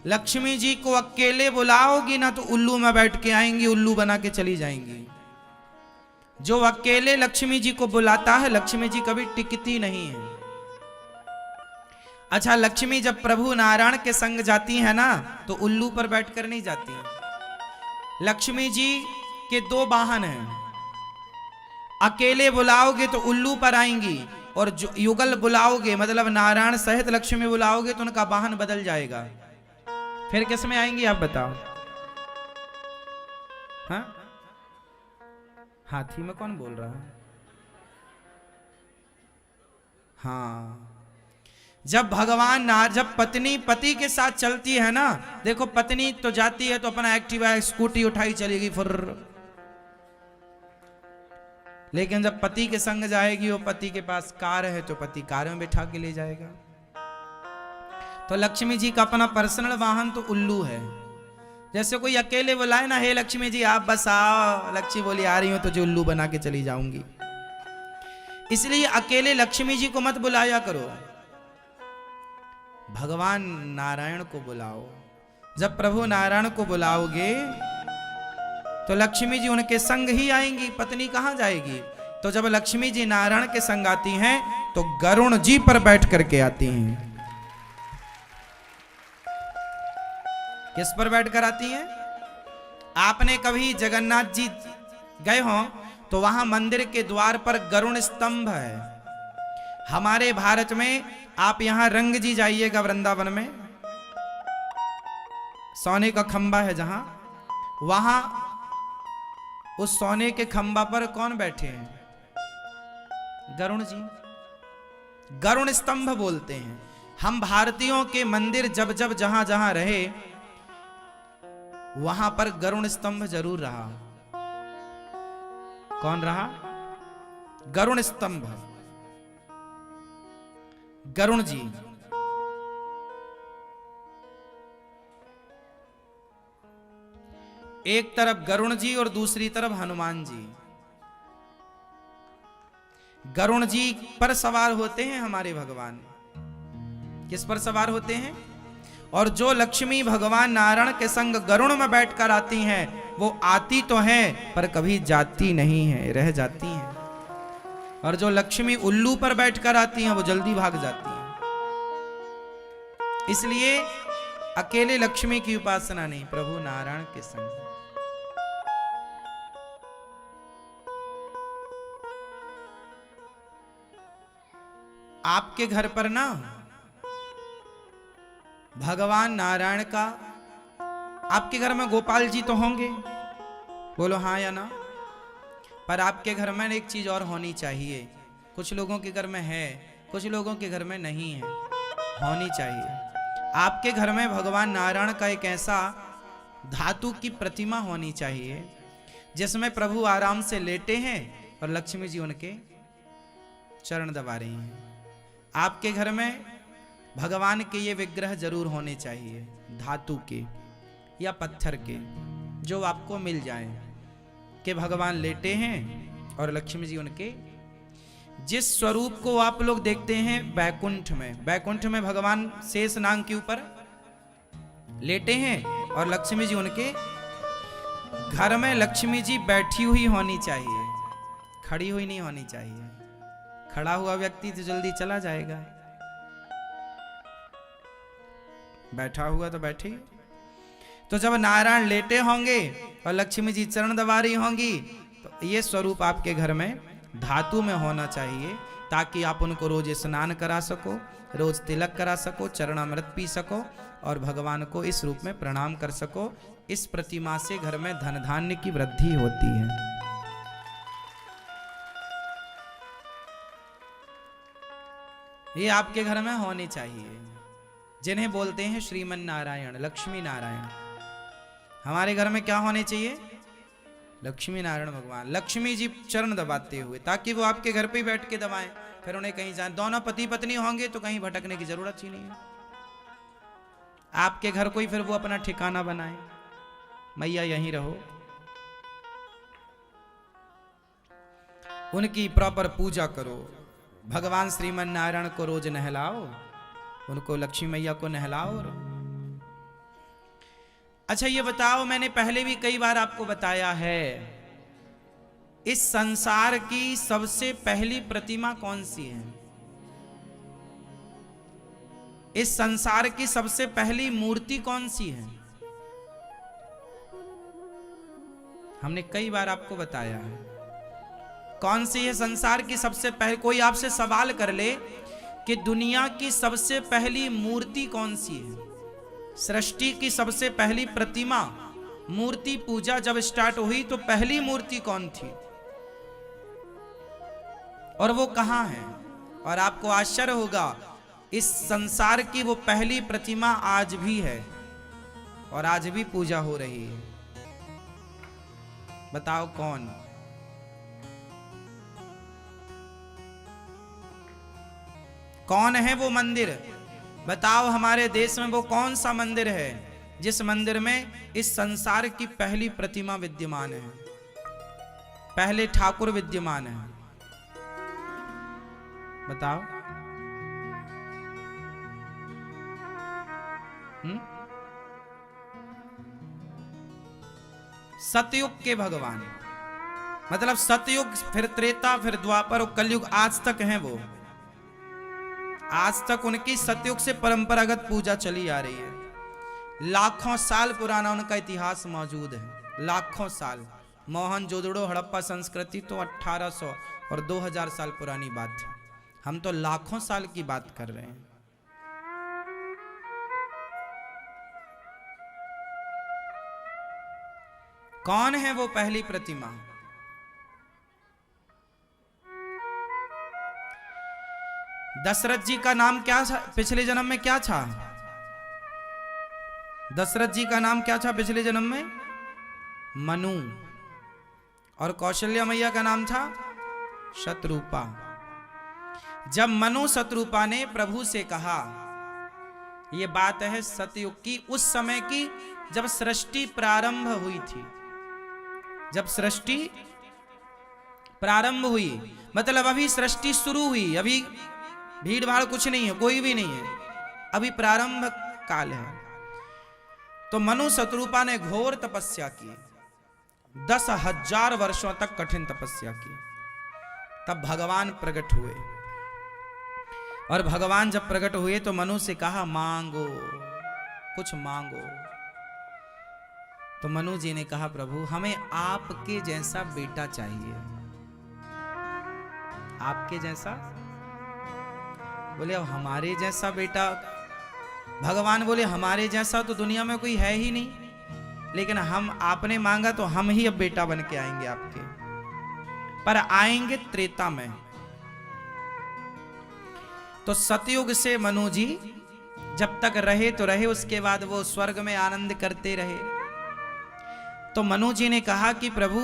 लक्ष्मी जी को अकेले बुलाओगी ना तो उल्लू में बैठ के आएंगी, उल्लू बना के चली जाएंगी। जो अकेले लक्ष्मी जी को बुलाता है, लक्ष्मी जी कभी टिकती नहीं है। अच्छा, लक्ष्मी जब प्रभु नारायण के संग जाती है ना तो उल्लू पर बैठकर नहीं जाती। लक्ष्मी जी के दो वाहन हैं, अकेले बुलाओगे तो उल्लू पर आएंगी, और जो युगल बुलाओगे मतलब नारायण सहित लक्ष्मी बुलाओगे तो उनका वाहन बदल जाएगा। फिर किस में आएंगी आप बताओ? हाँ, हाथी में कौन बोल रहा है? हाँ, जब भगवान जब पत्नी पति के साथ चलती है ना, देखो पत्नी तो जाती है तो अपना एक्टिवा स्कूटी उठाई चलेगी फुर, लेकिन जब पति के संग जाएगी, वो पति के पास कार है तो पति कार में बैठा के ले जाएगा। तो लक्ष्मी जी का अपना पर्सनल वाहन तो उल्लू है। जैसे कोई अकेले बुलाए ना, हे लक्ष्मी जी आप बस आओ, लक्ष्मी बोली आ रही हो, तो जो उल्लू बना के चली जाऊंगी। इसलिए अकेले लक्ष्मी जी को मत बुलाया करो, भगवान नारायण को बुलाओ। जब प्रभु नारायण को बुलाओगे तो लक्ष्मी जी उनके संग ही आएंगी, पत्नी कहां जाएगी? तो जब लक्ष्मी जी नारायण के संग आती हैं तो गरुण जी पर बैठ करके आती हैं। किस पर बैठ कर आती हैं? आपने कभी जगन्नाथ जी गए हो तो वहां मंदिर के द्वार पर गरुण स्तंभ है। हमारे भारत में आप यहां रंग जी जाइएगा, वृंदावन में सोने का खंबा है जहां, वहां उस सोने के खंबा पर कौन बैठे हैं? गरुण जी। गरुण स्तंभ बोलते हैं। हम भारतीयों के मंदिर जब जब जहां जहां रहे वहां पर गरुण स्तंभ जरूर रहा। कौन रहा? गरुण स्तंभ, गरुण जी। एक तरफ गरुण जी और दूसरी तरफ हनुमान जी। गरुण जी पर सवार होते हैं हमारे भगवान। किस पर सवार होते हैं? और जो लक्ष्मी भगवान नारायण के संग गरुण में बैठकर आती हैं, वो आती तो हैं पर कभी जाती नहीं है, रह जाती हैं। और जो लक्ष्मी उल्लू पर बैठकर आती हैं वो जल्दी भाग जाती हैं। इसलिए अकेले लक्ष्मी की उपासना नहीं, प्रभु नारायण के संग। आपके घर पर ना भगवान नारायण का, आपके घर में गोपाल जी तो होंगे, बोलो हाँ या ना? पर आपके घर में एक चीज और होनी चाहिए। कुछ लोगों के घर में है, कुछ लोगों के घर में नहीं है, होनी चाहिए। आपके घर में भगवान नारायण का एक ऐसा धातु की प्रतिमा होनी चाहिए जिसमें प्रभु आराम से लेटे हैं और लक्ष्मी जी उनके चरण दबा रही हैं। आपके घर में भगवान के ये विग्रह जरूर होने चाहिए, धातु के या पत्थर के, जो आपको मिल जाए कि भगवान लेटे हैं और लक्ष्मी जी उनके, जिस स्वरूप को आप लोग देखते हैं बैकुंठ में, बैकुंठ में भगवान शेष नाग के ऊपर लेटे हैं और लक्ष्मी जी उनके, घर में लक्ष्मी जी बैठी हुई होनी चाहिए, खड़ी हुई नहीं होनी चाहिए। खड़ा हुआ व्यक्ति तो जल्दी चला जाएगा, बैठा हुआ तो बैठे। तो जब नारायण लेटे होंगे और लक्ष्मी जी चरण दबा रही होंगी तो ये स्वरूप आपके घर में धातु में होना चाहिए, ताकि आप उनको रोज स्नान करा सको, रोज तिलक करा सको, चरणामृत पी सको और भगवान को इस रूप में प्रणाम कर सको। इस प्रतिमा से घर में धन धान्य की वृद्धि होती है। ये आपके घर में होनी चाहिए, जिन्हें बोलते हैं श्रीमन नारायण, लक्ष्मी नारायण। हमारे घर में क्या होने चाहिए? लक्ष्मी नारायण भगवान, लक्ष्मी जी चरण दबाते हुए, ताकि वो आपके घर पे ही बैठ के दबाएं, फिर उन्हें कहीं जाए। दोनों पति पत्नी होंगे तो कहीं भटकने की जरूरत ही नहीं है। आपके घर कोई फिर वो अपना ठिकाना बनाए, मैया यहीं रहो, उनकी प्रॉपर पूजा करो। भगवान श्रीमन नारायण को रोज नहलाओ, उनको लक्ष्मी मैया को नहलाओ और अच्छा ये बताओ, मैंने पहले भी कई बार आपको बताया है, इस संसार की सबसे पहली प्रतिमा कौन सी है? इस संसार की सबसे पहली मूर्ति कौन सी है? हमने कई बार आपको बताया है कौन सी है संसार की सबसे पहले। कोई आपसे सवाल कर ले कि दुनिया की सबसे पहली मूर्ति कौन सी है, सृष्टि की सबसे पहली प्रतिमा, मूर्ति पूजा जब स्टार्ट हुई तो पहली मूर्ति कौन थी और वो कहां है? और आपको आश्चर्य होगा, इस संसार की वो पहली प्रतिमा आज भी है और आज भी पूजा हो रही है। बताओ कौन? कौन है वो मंदिर? बताओ हमारे देश में वो कौन सा मंदिर है जिस मंदिर में इस संसार की पहली प्रतिमा विद्यमान है, पहले ठाकुर विद्यमान है? बताओ। सतयुग के भगवान, मतलब सतयुग, फिर त्रेता, फिर द्वापर और कलयुग, आज तक हैं वो। आज तक उनकी सतयुग से परंपरागत पूजा चली आ रही है। लाखों साल पुराना उनका इतिहास मौजूद है, लाखों साल। मोहनजोदड़ो हड़प्पा संस्कृति तो 1800 और 2000 साल पुरानी बात है, हम तो लाखों साल की बात कर रहे हैं। कौन है वो पहली प्रतिमा? दशरथ जी का नाम क्या था पिछले जन्म में? क्या था दशरथ जी का नाम? क्या था पिछले जन्म में? मनु। और कौशल्या मैया का नाम था शतरूपा। जब मनु शतरूपा ने प्रभु से कहा, यह बात है सतयुग की, उस समय की जब सृष्टि प्रारंभ हुई थी। जब सृष्टि प्रारंभ हुई मतलब अभी सृष्टि शुरू हुई, अभी भीड़ भाड़ कुछ नहीं है, कोई भी नहीं है, अभी प्रारंभ काल है। तो मनु शतरूपा ने घोर तपस्या की, 10,000 वर्षों तक कठिन तपस्या की। तब भगवान प्रकट हुए, और भगवान जब प्रकट हुए तो मनु से कहा, मांगो, कुछ मांगो। तो मनु जी ने कहा, प्रभु हमें आपके जैसा बेटा चाहिए। आपके जैसा? बोले अब हमारे जैसा बेटा? भगवान बोले हमारे जैसा तो दुनिया में कोई है ही नहीं, लेकिन हम, आपने मांगा तो हम ही अब बेटा बन के आएंगे आपके, पर आएंगे त्रेता में। तो सतयुग से मनु जी जब तक रहे तो रहे, उसके बाद वो स्वर्ग में आनंद करते रहे। तो मनु जी ने कहा कि प्रभु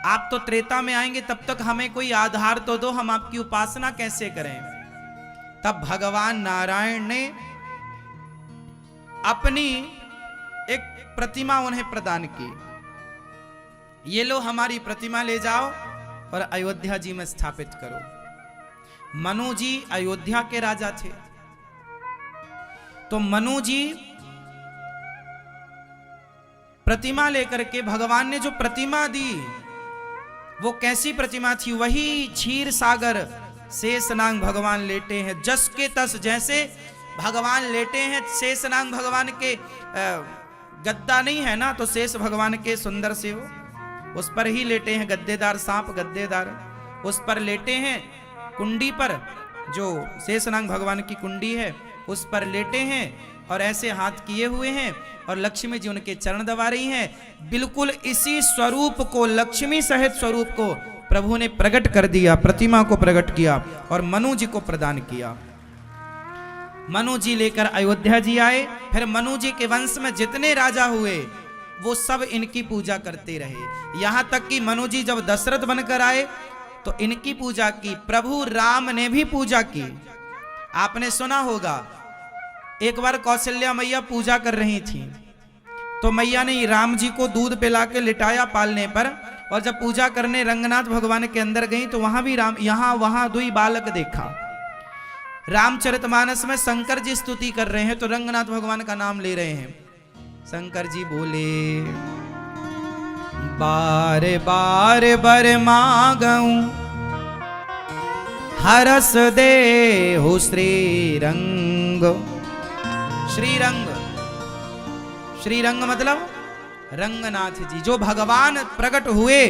आप तो त्रेता में आएंगे, तब तक हमें कोई आधार तो दो, हम आपकी उपासना कैसे करें? तब भगवान नारायण ने अपनी एक प्रतिमा उन्हें प्रदान की। ये लो हमारी प्रतिमा ले जाओ और अयोध्या जी में स्थापित करो। मनु जी अयोध्या के राजा थे, तो मनु जी प्रतिमा लेकर के, भगवान ने जो प्रतिमा दी वो कैसी प्रतिमा थी? वही क्षीर सागर शेषनाग भगवान लेटे हैं, जस के तस, जैसे भगवान लेटे हैं। शेषनाग भगवान के गद्दा नहीं है ना, तो शेष भगवान के सुंदर से वो उस पर ही लेटे हैं, गद्देदार सांप, गद्देदार उस पर लेटे हैं। कुंडी पर, जो शेषनाग भगवान की कुंडी है उस पर लेटे हैं और ऐसे हाथ किए हुए हैं, और लक्ष्मी जी उनके चरण दबा रही हैं। बिल्कुल इसी स्वरूप को, लक्ष्मी सहित स्वरूप को प्रभु ने प्रकट कर दिया, प्रतिमा को प्रकट किया और मनु जी को प्रदान किया। मनु जी लेकर अयोध्या जी आए। फिर मनु जी के वंश में जितने राजा हुए वो सब इनकी पूजा करते रहे, यहां तक कि मनु जी जब दशरथ बनकर आए तो इनकी पूजा की। प्रभु राम ने भी पूजा की। आपने सुना होगा, एक बार कौशल्या मैया पूजा कर रही थी, तो मैया ने राम जी को दूध पिला के लिटाया पालने पर, और जब पूजा करने रंगनाथ भगवान के अंदर गई तो वहां भी राम, यहां वहां दुई बालक देखा। रामचरितमानस में शंकर जी स्तुति कर रहे हैं तो रंगनाथ भगवान का नाम ले रहे हैं। शंकर जी बोले बार बार बर मांगऊं हरस दे हो श्रीरंग। श्रीरंग, श्रीरंग मतलब रंगनाथ जी। जो भगवान प्रकट हुए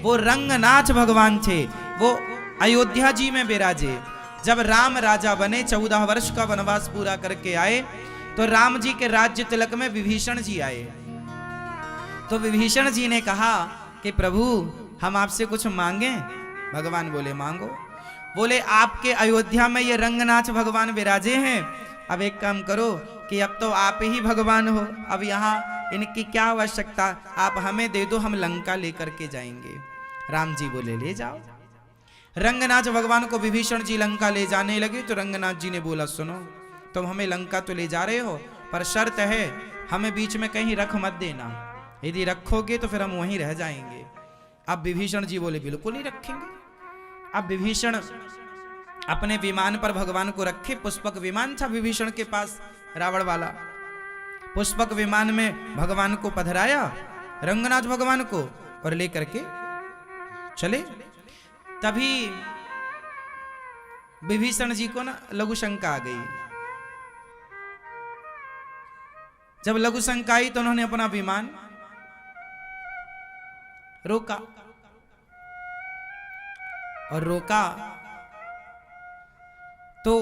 वो रंगनाथ भगवान थे। वो अयोध्या जी में विराजे। जब राम राजा बने 14 वर्ष का वनवास पूरा करके आए तो राम जी के राज्य तिलक में विभीषण जी आए। तो विभीषण जी ने कहा कि प्रभु हम आपसे कुछ मांगे। भगवान बोले मांगो। बोले आपके अयोध्या में ये रंगनाथ भगवान विराजे हैं, अब एक काम करो कि अब तो आप ही भगवान हो, अब यहाँ इनकी क्या आवश्यकता, आप हमें दे दो, हम लंका लेकर के जाएंगे। राम जी बोले ले जाओ। रंगनाथ भगवान को विभीषण जी लंका ले जाने लगे तो रंगनाथ जी ने बोला सुनो तुम हमें लंका तो ले जा रहे हो पर शर्त है हमें बीच में कहीं रख मत देना, यदि रखोगे तो फिर हम वहीं रह जाएंगे। अब विभीषण जी बोले बिल्कुल ही रखेंगे। अब विभीषण अपने विमान पर भगवान को रखे। पुष्पक विमान था विभीषण के पास, रावण वाला। पुष्पक विमान में भगवान को पधराया, रंगनाथ भगवान को, और लेकर के चले। तभी विभीषण जी को ना लघु शंका आ गई। जब लघु शंका आई तो उन्होंने अपना विमान रोका, और रोका तो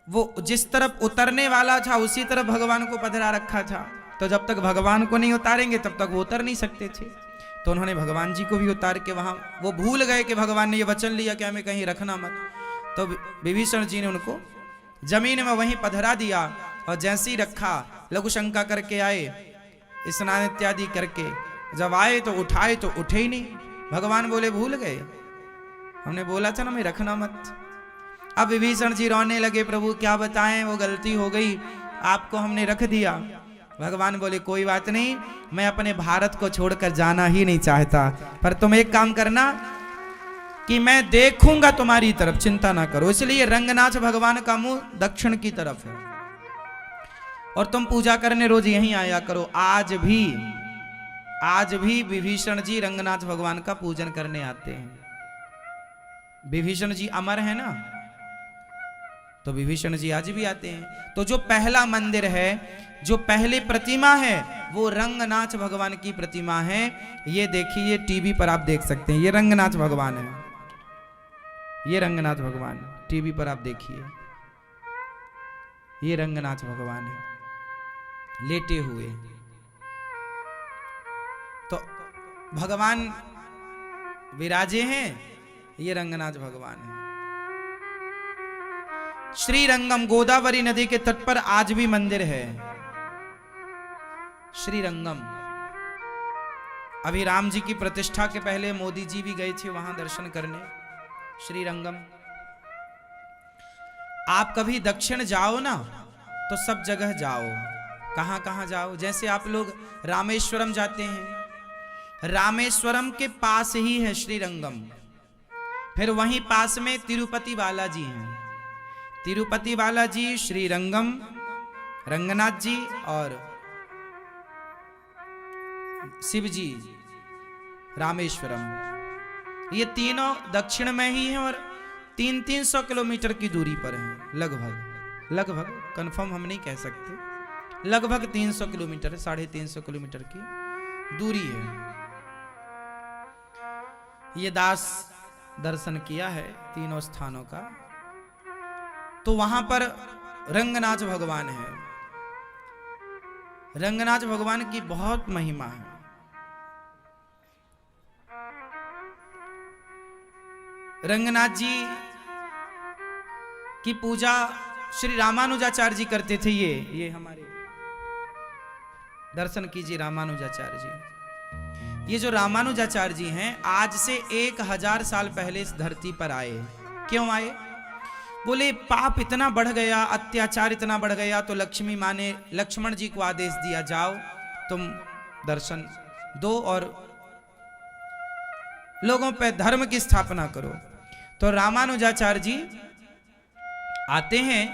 वो जिस तरफ उतरने वाला था उसी तरफ भगवान को पधरा रखा था। तो जब तक भगवान को नहीं उतारेंगे तब तक वो उतर नहीं सकते थे। तो उन्होंने भगवान जी को भी उतार के वहां, वो भूल गए कि भगवान ने ये वचन लिया कि हमें कहीं रखना मत। तो विभीषण जी ने उनको जमीन में वहीं पधरा दिया, और जैसे ही रखा लघु शंका करके आए, स्नान इत्यादि करके जब आए तो उठाए तो उठे ही नहीं। भगवान बोले भूल गए, हमने बोला था ना मैं रखना मत। अब विभीषण जी रोने लगे, प्रभु क्या बताएं, वो गलती हो गई, आपको हमने रख दिया। भगवान बोले कोई बात नहीं, मैं अपने भारत को छोड़कर जाना ही नहीं चाहता, पर तुम एक काम करना कि मैं देखूंगा तुम्हारी तरफ, चिंता ना करो। इसलिए रंगनाथ भगवान का मुंह दक्षिण की तरफ है, और तुम पूजा करने रोज यहीं आया करो। आज भी विभीषण जी रंगनाथ भगवान का पूजन करने आते हैं। विभीषण जी अमर है ना, तो विभीषण जी आज भी आते हैं। तो जो पहला मंदिर है, जो पहली प्रतिमा है, वो रंगनाथ भगवान की प्रतिमा है। ये देखिए टीवी पर आप देख सकते हैं, ये रंगनाथ भगवान है, ये रंगनाथ भगवान टीवी पर आप देखिए, ये रंगनाथ भगवान है लेटे हुए। तो भगवान विराजे हैं, ये रंगनाथ भगवान है। श्रीरंगम, गोदावरी नदी के तट पर आज भी मंदिर है श्रीरंगम। अभी राम जी की प्रतिष्ठा के पहले मोदी जी भी गए थे वहां दर्शन करने श्रीरंगम। आप कभी दक्षिण जाओ ना तो सब जगह जाओ। कहां कहां जाओ, जैसे आप लोग रामेश्वरम जाते हैं, रामेश्वरम के पास ही है श्रीरंगम। फिर वहीं पास में तिरुपति बालाजी हैं, तिरुपति बालाजी, श्रीरंगम, रंगनाथ जी और शिव जी रामेश्वरम। ये तीनों दक्षिण में ही हैं और 300 किलोमीटर की दूरी पर हैं। लगभग कंफर्म हम नहीं कह सकते, लगभग 300 किलोमीटर, 350 किलोमीटर की दूरी है। ये दास दर्शन किया है तीनों स्थानों का। तो वहां पर रंगनाथ भगवान है। रंगनाथ भगवान की बहुत महिमा है। रंगनाथ जी की पूजा श्री रामानुजाचार्य जी करते थे। ये हमारे दर्शन कीजिए रामानुजाचार्य जी। ये जो रामानुजाचार्य जी हैं आज से 1000 साल पहले इस धरती पर आए। क्यों आए? बोले पाप इतना बढ़ गया, अत्याचार इतना बढ़ गया, तो लक्ष्मी माँ ने लक्ष्मण जी को आदेश दिया जाओ तुम दर्शन दो और लोगों पे धर्म की स्थापना करो। तो रामानुजाचार्य जी आते हैं,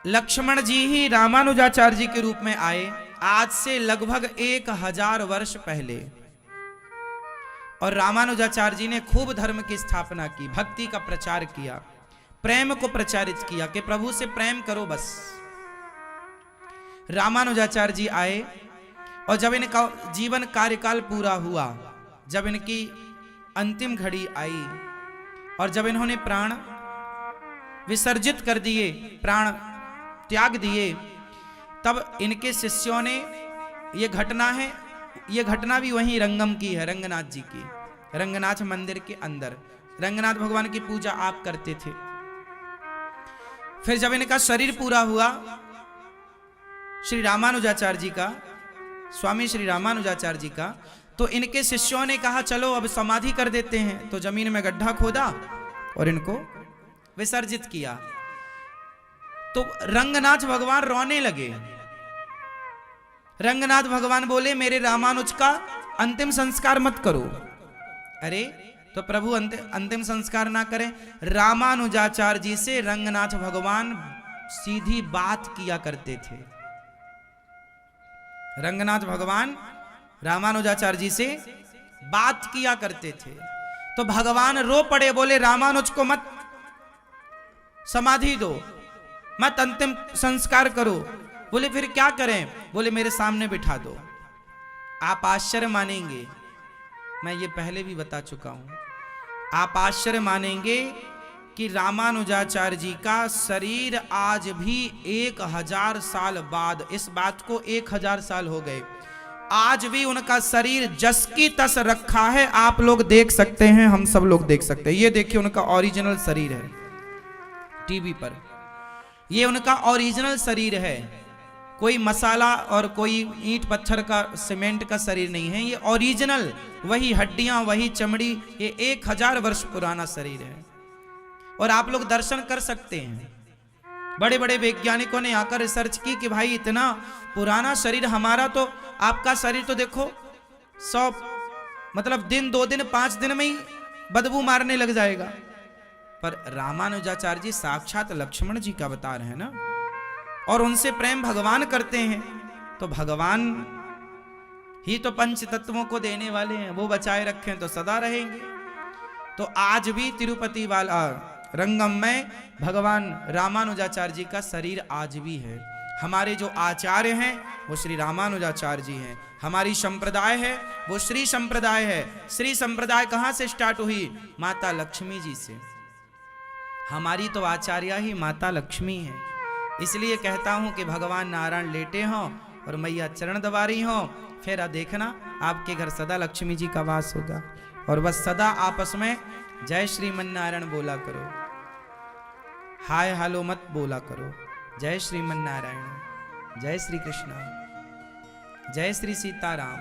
लक्ष्मण जी ही रामानुजाचार्य जी के रूप में आए। आज से लगभग 1000 वर्ष पहले। और रामानुजाचार्य जी ने खूब धर्म की स्थापना की, भक्ति का प्रचार किया, प्रेम को प्रचारित किया कि प्रभु से प्रेम करो बस। रामानुजाचार्य जी आए और जब इनका जीवन कार्यकाल पूरा हुआ, जब इनकी अंतिम घड़ी आई और जब इन्होंने प्राण विसर्जित कर दिए, प्राण त्याग दिए, तब इनके शिष्यों ने, ये घटना है, ये घटना भी वहीं रंगम की है, रंगनाथ जी की, रंगनाथ मंदिर के अंदर रंगनाथ भगवान की पूजा आप करते थे। फिर जब इनका शरीर पूरा हुआ, श्री रामानुजाचार्य जी का, स्वामी श्री रामानुजाचार्य जी का, तो इनके शिष्यों ने कहा चलो अब समाधि कर देते हैं। तो जमीन में गड्ढा खोदा और इनको विसर्जित किया। तो रंगनाथ भगवान रोने लगे। रंगनाथ भगवान बोले मेरे रामानुज का अंतिम संस्कार मत करो। अरे तो प्रभु अंतिम संस्कार ना करें? रामानुजाचार्य जी से रंगनाथ भगवान सीधी बात किया करते थे। रंगनाथ भगवान रामानुजाचार्य जी से बात किया करते थे। तो भगवान रो पड़े, बोले रामानुज को मत समाधि दो, मत अंतिम संस्कार करो। बोले फिर क्या करें? बोले मेरे सामने बिठा दो। आप आश्चर्य मानेंगे, मैं ये पहले भी बता चुका हूं, आप आश्चर्य मानेंगे कि रामानुजाचार्य जी का शरीर आज भी 1000 साल बाद, इस बात को 1000 साल हो गए, आज भी उनका शरीर जस की तस रखा है। आप लोग देख सकते हैं, हम सब लोग देख सकते हैं। ये देखिए उनका ओरिजिनल शरीर है टीवी पर, ये उनका ओरिजिनल शरीर है। कोई मसाला और कोई ईंट पत्थर का, सीमेंट का शरीर नहीं है, ये ओरिजिनल, वही हड्डियां, वही चमड़ी, ये 1000 वर्ष पुराना शरीर है। और आप लोग दर्शन कर सकते हैं। बड़े बड़े वैज्ञानिकों ने आकर रिसर्च की कि भाई इतना पुराना शरीर हमारा, तो आपका शरीर तो देखो 100 मतलब दिन, 2 दिन, 5 दिन में ही बदबू मारने लग जाएगा। पर रामानुजाचार्य जी साक्षात लक्ष्मण जी का अवतार है ना, और उनसे प्रेम भगवान करते हैं। तो भगवान ही तो पंच तत्वों को देने वाले हैं, वो बचाए रखें तो सदा रहेंगे। तो आज भी तिरुपति वाला रंगम में भगवान रामानुजाचार्य जी का शरीर आज भी है। हमारे जो आचार्य हैं वो श्री रामानुजाचार्य जी हैं। हमारी संप्रदाय है वो श्री संप्रदाय है। श्री संप्रदाय कहाँ से स्टार्ट हुई? माता लक्ष्मी जी से। हमारी तो आचार्य ही माता लक्ष्मी है। इसलिए कहता हूं कि भगवान नारायण लेटे हों और मैया चरण दबा रही हों, फिर देखना आपके घर सदा लक्ष्मी जी का वास होगा। और बस सदा आपस में जय श्रीमन नारायण बोला करो, हाय हालो मत बोला करो। जय श्रीमन नारायण, जय श्री कृष्ण, जय श्री सीताराम।